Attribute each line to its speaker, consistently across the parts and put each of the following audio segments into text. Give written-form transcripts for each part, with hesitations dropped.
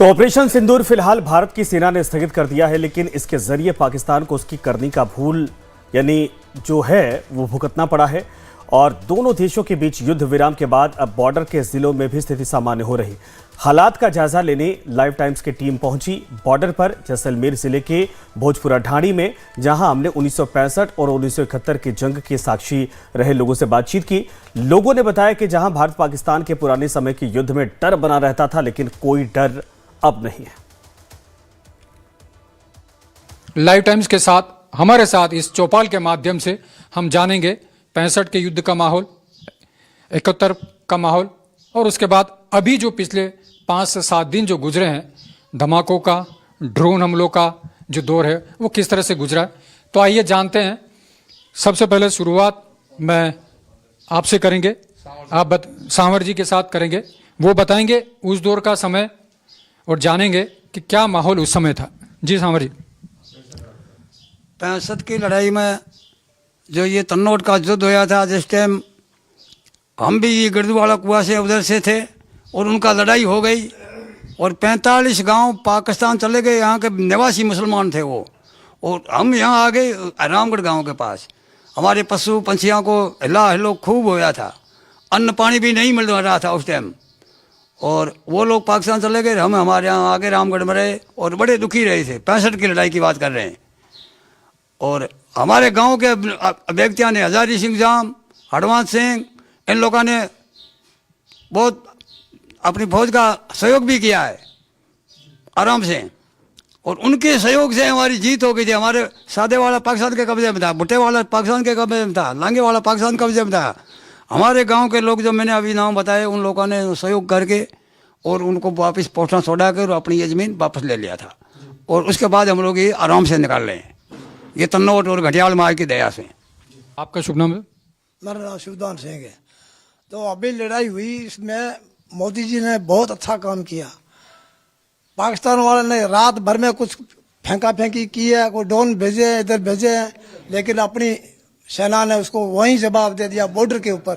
Speaker 1: तो ऑपरेशन सिंदूर फिलहाल भारत की सेना ने स्थगित कर दिया है, लेकिन इसके जरिए पाकिस्तान को उसकी करनी का भूल यानी जो है वो भुगतना पड़ा है। और दोनों देशों के बीच युद्ध विराम के बाद अब बॉर्डर के जिलों में भी स्थिति सामान्य हो रही। हालात का जायजा लेने लाइव टाइम्स की टीम पहुंची बॉर्डर पर जैसलमेर जिले के भोजपुरा ढाणी में, जहां हमने 1965 और 1971 की जंग के साक्षी रहे लोगों से बातचीत की। लोगों ने बताया कि जहां भारत पाकिस्तान के पुराने समय के युद्ध में डर बना रहता था, लेकिन कोई डर अब नहीं है।
Speaker 2: लाइव टाइम्स के साथ हमारे साथ इस चौपाल के माध्यम से हम जानेंगे 65 के युद्ध का माहौल, 71 का माहौल, और उसके बाद अभी जो पिछले 5 से 7 दिन जो गुजरे हैं, धमाकों का, ड्रोन हमलों का जो दौर है वो किस तरह से गुजरा है। तो आइए जानते हैं। सबसे पहले शुरुआत मैं आपसे करेंगे, आप सांवर जी के साथ करेंगे। वो बताएंगे उस दौर का समय और जानेंगे कि क्या माहौल उस समय था। जी सांवर जी।
Speaker 3: 65 की लड़ाई में जो ये तन्नोट का युद्ध होया था, जिस टाइम हम भी ये गिरदुवाड़ा कुआं से उधर से थे और उनका लड़ाई हो गई और 45 गांव पाकिस्तान चले गए। यहाँ के निवासी मुसलमान थे वो, और हम यहाँ आ गए रामगढ़ गांव के पास। हमारे पशु पंछियों को हिला हिलो खूब होया था, अन्न पानी भी नहीं मिल रहा था उस टाइम। और वो लोग पाकिस्तान चले गए, हम हमारे यहाँ आगे रामगढ़ में रहे और बड़े दुखी रहे थे। 65 की लड़ाई की बात कर रहे हैं। और हमारे गांव के व्यक्तियों ने, हजारी सिंह जाम, हरवंश सिंह, इन लोगों ने बहुत अपनी फौज का सहयोग भी किया है आराम से, और उनके सहयोग से हमारी जीत हो गई थी। हमारे सादे वाला पाकिस्तान के कब्जे में था, भुट्टे वाला पाकिस्तान के कब्जे में था, लांगे वाला पाकिस्तान के कब्जे में था। हमारे गांव के लोग जो मैंने अभी नाम बताए, उन लोगों ने सहयोग करके और उनको वापस पहुँचना छोड़ा कर अपनी ये ज़मीन वापस ले लिया था। और उसके बाद हम लोग ये आराम से निकाल रहे हैं, ये तन्नोट और घटियाल मार की दया से।
Speaker 2: आपका शुभ नाम है?
Speaker 4: मेरा नाम शिवदान सिंह है। तो अभी लड़ाई हुई, इसमें मोदी जी ने बहुत अच्छा काम किया। पाकिस्तान वाले ने रात भर में कुछ फेंका फेंकी की है, कोई ड्रोन भेजे इधर भेजे हैं, लेकिन अपनी सेना ने उसको वहीं जवाब दे दिया बॉर्डर के ऊपर।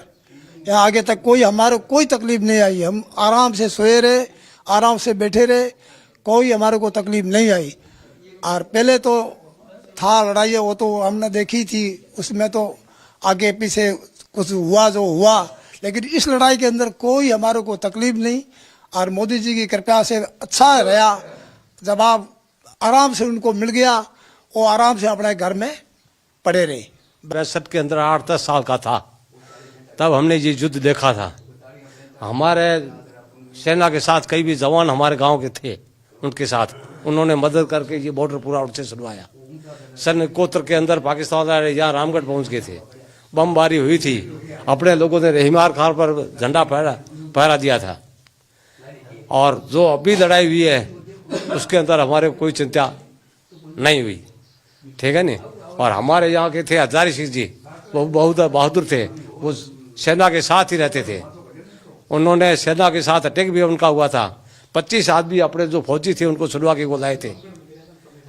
Speaker 4: यहाँ आगे तक हमारे कोई तकलीफ नहीं आई। हम आराम से सोए रहे, आराम से बैठे रहे, कोई हमारे को तकलीफ नहीं आई। और पहले तो था लड़ाई, वो तो हमने देखी थी, उसमें तो आगे पीछे कुछ हुआ जो हुआ, लेकिन इस लड़ाई के अंदर कोई हमारे को तकलीफ नहीं। और मोदी जी की कृपा से अच्छा रहा, जवाब आराम से उनको मिल गया, वो आराम से अपने घर में पड़े रहे।
Speaker 5: 62 के अंदर 8-10 साल का था, तब हमने ये युद्ध देखा था। हमारे सेना के साथ कई भी जवान हमारे गांव के थे, उनके साथ उन्होंने मदद करके ये बॉर्डर पूरा उनसे सुनवाया। सन 71 के अंदर पाकिस्तान वाले यहाँ रामगढ़ पहुंच गए थे, बमबारी हुई थी, अपने लोगों ने रहीमार खान पर झंडा पहरा दिया था। और जो अभी लड़ाई हुई है उसके अंदर हमारे कोई चिंता नहीं हुई, ठीक है नहीं। और हमारे यहाँ के थे हजारी सिंह जी, वो बहुत बहादुर थे, वो सेना के साथ ही रहते थे। उन्होंने सेना के साथ अटैक भी उनका हुआ था। 25 आदमी अपने जो फौजी थे उनको छुड़वा के वो लाए थे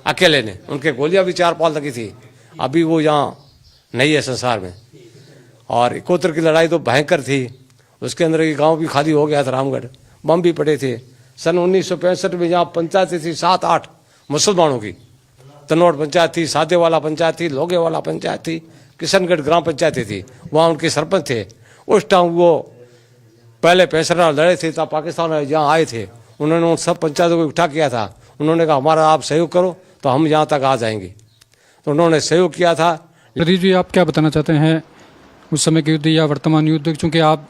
Speaker 5: अकेले ने, उनके गोलियां भी 4-5 लगी थी। अभी वो यहाँ नहीं है संसार में। और 71 की लड़ाई तो भयंकर थी, उसके अंदर ये गांव भी खाली हो गया था, रामगढ़ बम भी पड़े थे। सन 1965 में यहाँ पंचायतें थी 7-8 मुसलमानों की, तनोट पंचायत थी, सादे वाला पंचायत थी, लोगे वाला पंचायत थी, किशनगढ़ ग्राम पंचायतें थी, वहाँ उनके सरपंच थे। उस टाइम वो पहले 65 लड़े थे, तब पाकिस्तान यहाँ आए थे, उन्होंने उन सब पंचायतों को इकट्ठा किया था। उन्होंने कहा हमारा आप सहयोग करो तो हम यहाँ तक आ जाएंगे, तो उन्होंने सहयोग किया था।
Speaker 2: प्रदीप जी, आप क्या बताना चाहते हैं उस समय के युद्ध या वर्तमान युद्ध, क्योंकि आप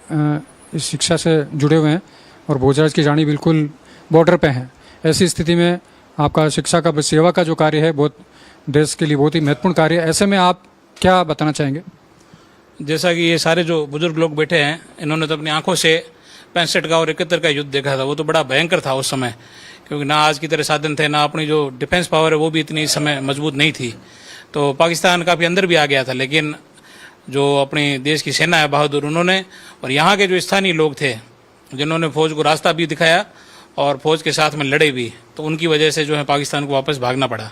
Speaker 2: इस शिक्षा से जुड़े हुए हैं और भोजराज की रानी बिल्कुल बॉर्डर पे हैं। ऐसी स्थिति में आपका शिक्षा का सेवा का जो कार्य है, बहुत देश के लिए बहुत ही महत्वपूर्ण कार्य है। ऐसे में आप क्या बताना चाहेंगे?
Speaker 6: जैसा कि ये सारे जो बुजुर्ग लोग बैठे हैं, इन्होंने तो अपनी आंखों से 65 का और 71 का युद्ध देखा था। वो तो बड़ा भयंकर था उस समय, क्योंकि ना आज की तरह साधन थे, ना अपनी जो डिफेंस पावर है वो भी इतनी इस समय मजबूत नहीं थी। तो पाकिस्तान काफ़ी अंदर भी आ गया था, लेकिन जो अपने देश की सेना है बहादुर, उन्होंने और यहाँ के जो स्थानीय लोग थे जिन्होंने फौज को रास्ता भी दिखाया और फौज के साथ में लड़े भी, तो उनकी वजह से जो है पाकिस्तान को वापस भागना पड़ा।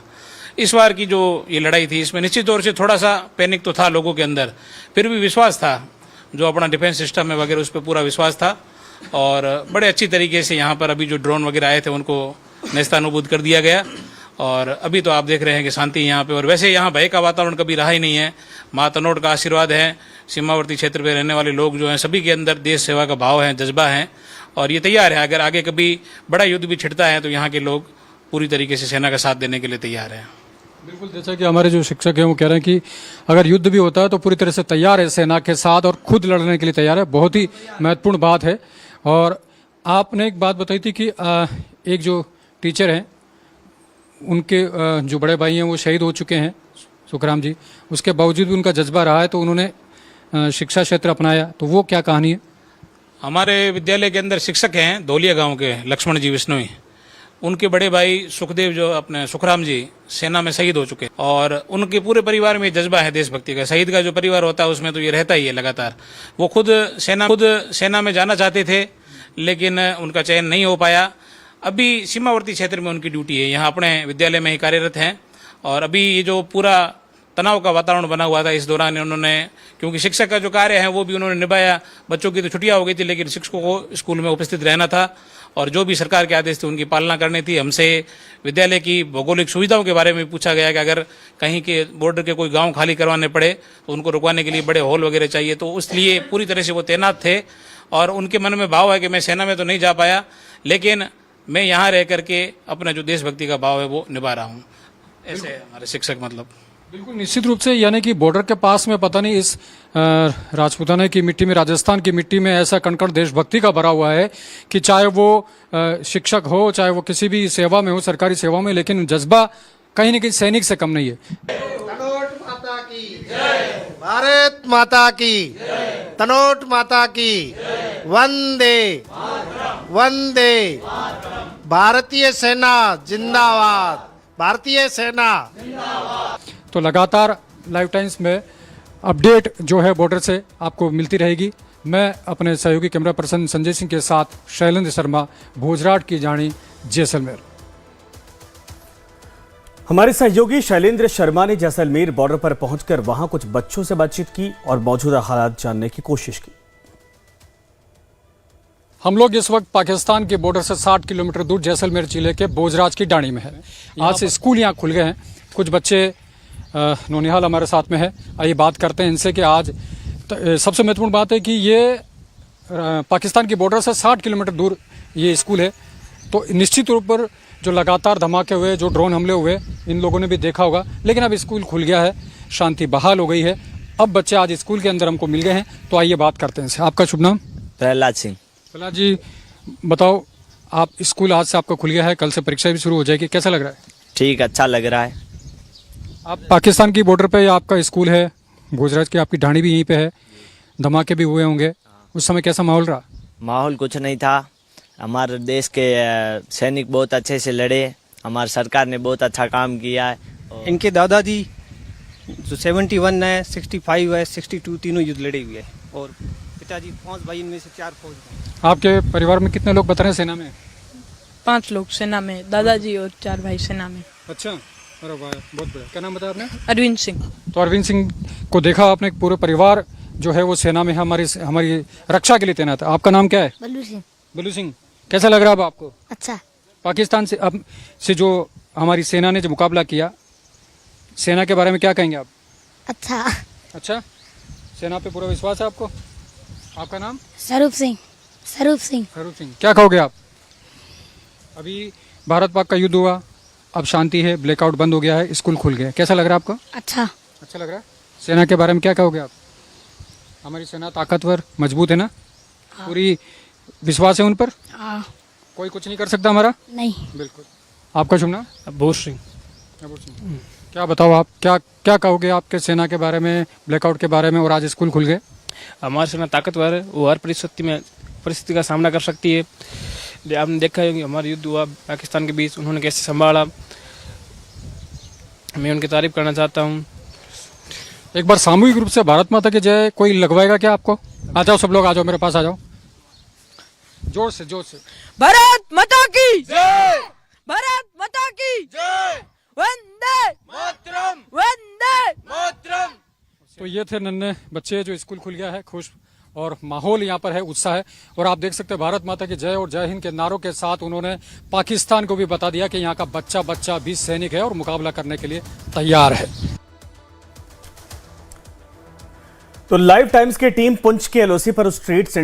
Speaker 6: इस बार की जो ये लड़ाई थी, इसमें निश्चित तौर से थोड़ा सा पैनिक तो था लोगों के अंदर, फिर भी विश्वास था, जो अपना डिफेंस सिस्टम है वगैरह उस पर पूरा विश्वास था। और बड़े अच्छी तरीके से यहाँ पर अभी जो ड्रोन वगैरह आए थे उनको नेस्तानुबूद कर दिया गया। और अभी तो आप देख रहे हैं कि शांति यहाँ पे, और वैसे यहाँ भय का वातावरण कभी रहा ही नहीं है। माँ तनोट का आशीर्वाद है। सीमावर्ती क्षेत्र पे रहने वाले लोग जो हैं सभी के अंदर देश सेवा का भाव है, जज्बा है, और ये तैयार है। अगर आगे कभी बड़ा युद्ध भी छिड़ता है तो यहाँ के लोग पूरी तरीके से सेना का साथ देने के लिए तैयार हैं।
Speaker 2: बिल्कुल, जैसा कि हमारे जो शिक्षक हैं वो कह रहे हैं कि अगर युद्ध भी होता है तो पूरी तरह से तैयार है सेना के साथ और खुद लड़ने के लिए तैयार है। बहुत ही महत्वपूर्ण बात है। और आपने एक बात बताई थी कि एक जो टीचर हैं उनके जो बड़े भाई हैं वो शहीद हो चुके हैं, सुखराम जी, उसके बावजूद भी उनका जज्बा रहा है तो उन्होंने शिक्षा क्षेत्र अपनाया, तो वो क्या कहानी है?
Speaker 6: हमारे विद्यालय के अंदर शिक्षक हैं धौलिया गांव के लक्ष्मण जी बिश्नोई, उनके बड़े भाई सुखदेव जो अपने सुखराम जी सेना में शहीद हो चुके, और उनके पूरे परिवार में जज्बा है देशभक्ति का। शहीद का जो परिवार होता है उसमें तो ये रहता ही है लगातार। वो खुद सेना में जाना चाहते थे लेकिन उनका चयन नहीं हो पाया। अभी सीमावर्ती क्षेत्र में उनकी ड्यूटी है, यहाँ अपने विद्यालय में ही कार्यरत हैं। और अभी ये जो पूरा तनाव का वातावरण बना हुआ था इस दौरान उन्होंने, क्योंकि शिक्षक का जो कार्य है वो भी उन्होंने निभाया। बच्चों की तो छुट्टियां हो गई थी लेकिन शिक्षकों को स्कूल में उपस्थित रहना था और जो भी सरकार के आदेश थे उनकी पालना करनी थी। हमसे विद्यालय की भौगोलिक सुविधाओं के बारे में पूछा गया कि अगर कहीं के बॉर्डर के कोई गांव खाली करवाने पड़े तो उनको रुकवाने के लिए बड़े हॉल वगैरह चाहिए, तो उसलिए पूरी तरह से वो तैनात थे। और उनके मन में भाव है कि मैं सेना में तो नहीं जा पाया लेकिन मैं यहाँ रह करके अपना जो देशभक्ति का भाव है वो निभा रहा हूँ। ऐसे है हमारे शिक्षक। मतलब
Speaker 2: बिल्कुल निश्चित रूप से, यानी कि बॉर्डर के पास में पता नहीं इस राजपूताना की मिट्टी में, राजस्थान की मिट्टी में ऐसा कण-कण देशभक्ति का भरा हुआ है कि चाहे वो शिक्षक हो, चाहे वो किसी भी सेवा में हो, सरकारी सेवा में, लेकिन जज्बा कहीं न कहीं सैनिक से कम नहीं है।
Speaker 7: तनोट माता की जय, भारत माता की तनोट माता की वंदे वंदे, भारतीय सेना जिंदाबाद, भारतीय सेना।
Speaker 2: तो लगातार लाइव टाइम्स में अपडेट जो है बॉर्डर से आपको मिलती रहेगी। मैं अपने सहयोगी कैमरा पर्सन संजय सिंह के साथ शैलेंद्र शर्मा, भोजराट की जानी, जैसलमेर।
Speaker 1: हमारे सहयोगी शैलेंद्र शर्मा ने जैसलमेर बॉर्डर पर पहुंचकर वहां कुछ बच्चों से बातचीत की और मौजूदा हालात जानने की कोशिश की।
Speaker 2: हम लोग इस वक्त पाकिस्तान के बॉर्डर से 60 किलोमीटर दूर जैसलमेर जिले के भोजराज की डाणी में है। आज से स्कूल यहाँ खुल गए हैं। कुछ बच्चे नौनिहाल हमारे साथ में है। आइए बात करते हैं इनसे कि आज सबसे महत्वपूर्ण बात है कि ये पाकिस्तान की बॉर्डर से 60 किलोमीटर दूर ये स्कूल है। तो निश्चित तौर पर जो लगातार धमाके हुए, जो ड्रोन हमले हुए, इन लोगों ने भी देखा होगा, लेकिन अब स्कूल खुल गया है, शांति बहाल हो गई है। अब बच्चे आज स्कूल के अंदर हमको मिल गए हैं। तो आइए बात करते हैं इनसे। आपका शुभ नाम?
Speaker 8: प्रहलाद सिंह।
Speaker 2: प्रहलाद जी, बताओ, आप स्कूल आज से आपका खुल गया है, कल से परीक्षा भी शुरू हो जाएगी, कैसा लग रहा है?
Speaker 8: ठीक, अच्छा लग रहा है।
Speaker 2: आप पाकिस्तान की बॉर्डर पे आपका स्कूल है, भोजराज की आपकी ढाणी भी यहीं पे है, धमाके भी हुए होंगे, उस समय कैसा माहौल रहा?
Speaker 8: माहौल कुछ नहीं था। हमारे देश के सैनिक बहुत अच्छे से लड़े, हमारी सरकार ने बहुत अच्छा काम किया है।
Speaker 9: इनके दादाजी जो 71 है, 65 है, 62 तीनों युद्ध लड़े हुए हैं, और पिताजी 5 भाई, इनमें से 4 फौज हैं।
Speaker 2: आपके परिवार में कितने लोग बता रहे हैं सेना में?
Speaker 10: 5 लोग सेना में, दादाजी और 4 भाई सेना में।
Speaker 2: अच्छा, अरे वाह, बहुत बढ़िया। क्या नाम बताया आपने?
Speaker 10: अरविंद सिंह।
Speaker 2: तो अरविंद सिंह को देखा आपने, पूरे परिवार जो है वो सेना में है, हमारी रक्षा के लिए तैनात है। आपका नाम क्या है?
Speaker 11: बल्लू सिंह।
Speaker 2: बल्लू सिंह, कैसा लग रहा है अब आपको?
Speaker 11: अच्छा।
Speaker 2: पाकिस्तान से अब से जो हमारी सेना ने जो मुकाबला किया, सेना के बारे में क्या कहेंगे आप?
Speaker 11: अच्छा।
Speaker 2: अच्छा, सेना पे पूरा विश्वास है आपको? आपका नाम?
Speaker 11: स्वरूप सिंह। स्वरूप सिंह।
Speaker 2: स्वरूप सिंह, क्या कहोगे आप? अभी भारत पाक का युद्ध हुआ, अब शांति है, ब्लैकआउट बंद हो गया है, स्कूल खुल गया, कैसा लग रहा है आपको?
Speaker 11: अच्छा।
Speaker 2: अच्छा लग रहा है। सेना के बारे में क्या कहोगे आप? हमारी सेना ताकतवर, मजबूत है ना? पूरी विश्वास है उन पर?
Speaker 11: हाँ।
Speaker 2: कोई कुछ नहीं कर सकता हमारा?
Speaker 11: नहीं।
Speaker 2: बिल्कुल। आपका शुभ नाम?
Speaker 6: अबूर सिंह।
Speaker 2: अबूर सिंह, क्या बताओ आप, क्या कहोगे आपके सेना के बारे में, ब्लैकआउट के बारे में, और आज स्कूल खुल गए?
Speaker 9: हमारी सेना ताकतवर है, वो हर परिस्थिति का सामना कर सकती है। आपने देखा है कि हमारा युद्ध हुआ पाकिस्तान के बीच, उन्होंने कैसे संभाला, मैं उनकी तारीफ करना चाहता हूँ।
Speaker 2: एक बार सामूहिक रूप से भारत माता की जय कोई लगवाएगा क्या आपको? आ जाओ सब लोग, आ जाओ मेरे पास, आ जाओ, जोर से जोर से।
Speaker 10: भारत माता की जय, भारत माता की जय, वंदे मातरम, वंदे मातरम।
Speaker 2: तो ये थे नन्हे बच्चे, जो स्कूल खुल गया है, खुश और माहौल यहाँ पर है, उत्साह है। और आप देख सकते हैं भारत माता की जय और जय हिंद के नारों के साथ उन्होंने पाकिस्तान को भी बता दिया कि यहाँ का बच्चा बच्चा भी सैनिक है और मुकाबला करने के लिए तैयार है।
Speaker 1: तो लाइव टाइम्स की टीम पुंछ के एलओसी पर उस ट्रेड सेंटर